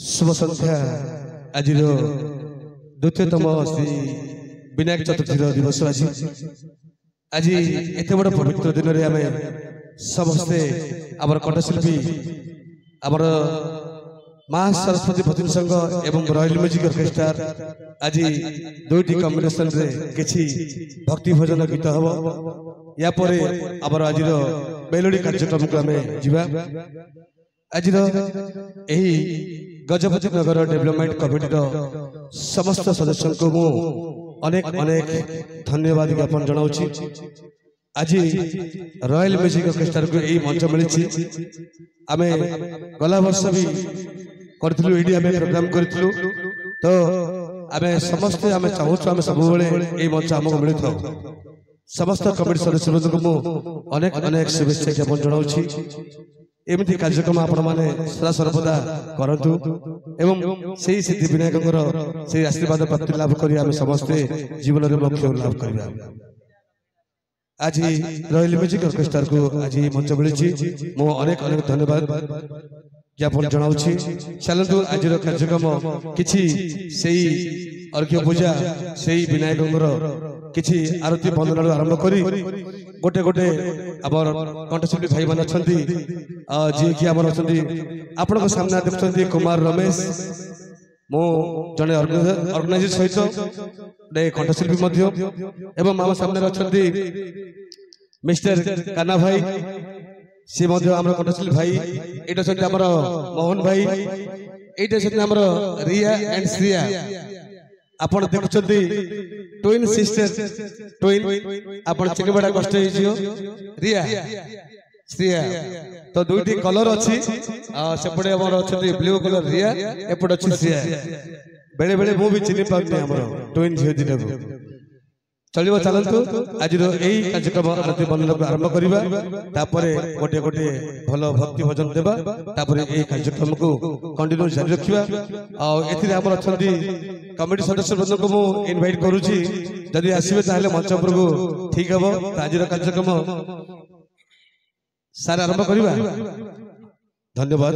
शुभ संध्या आज द्वितीयतम श्री विनायक चतुर्थी दिवस आज एत बड़ पवित्र दिन में आम समस्ते आम कंठशिल्पी आम माँ सरस्वती भजन संघ एवं रॉयल म्यूजिक ऑर्केस्ट्रा आज दुईटी कॉम्बिनेशन रे किछि भक्ति भजन गीत हम या परे आम आज मेलोडी कार्यक्रम को आम जीवा आज गजपति नगर डेवलपमेंट कमिटी समस्त सदस्य को मु अनेक अनेक धन्यवाद ज्ञापन जनाऊँ। आज रॉयल म्यूजिक ऑर्केस्ट्रा को यही मंच मिली आम गला वर्ष भी करूँ प्रोग्राम करूँ तो आम समस्ते आम चाहूँ आम सब यही मंच आमको मिल था समस्त कमिटी सदस्य को मु अनेक अनेक शुभेच्छा ज्ञापन जनाऊँ। एमती कार्यक्रम आपण माने सदा सर्वदा करतु एवं सही सिद्धि विनायक से आशीर्वाद प्राप्ति लाभ करी आम समस्ते जीवन में मोक्ष लाभ करबा। आज रॉयल म्यूजिक ऑर्केस्ट्रा को आज मंच मिली मो अनेक अनेक धन्यवाद ज्ञापन जनाऊँ। चलतु आज कार्यक्रम किछि सही अर्घ्य पूजा सही विनायक किछि आरती बंदन आरंभ करी गोटे गोटे आमर कंठशिल्पी भाई मान अच्छा जी कि आम आपण सामने देखते कुमार रमेश मो जड़े ऑर्गेनाइजर सहित गोटे कंठशिल्पी एवं आम सामने अच्छा मिस्टर कान्हा भाई सी आम कंठशिल्पी भाई ये आम मोहन भाई ये रिया एंड श्रिया आपण देखुछंती ट्विन सिस्टर ट्विन आपण चिन्हबड़ा कष्ट रिया श्रिया तो दुईटी कलर अच्छी सेपटे आमर अच्छा ब्लू कलर रिया एपटे अच्छी श्रिया बेले बेले मु भी चिन्ह पाऊनी आमर ट्विन झील दिन को चलो चलतु आज यही कार्यक्रम आरती बंदन को आरंभ करवा गोटे गोटे भल भक्ति भजन देवा यही कार्यक्रम को कंटिन्यू जारी रखा आम अच्छा कमिटी सदस्य बंधु को मुझे इनवाइट करुच्ची जदि आसवे ताहले मंच उपर को ठीक हम आज कार्यक्रम सार आरंभ करवा। धन्यवाद।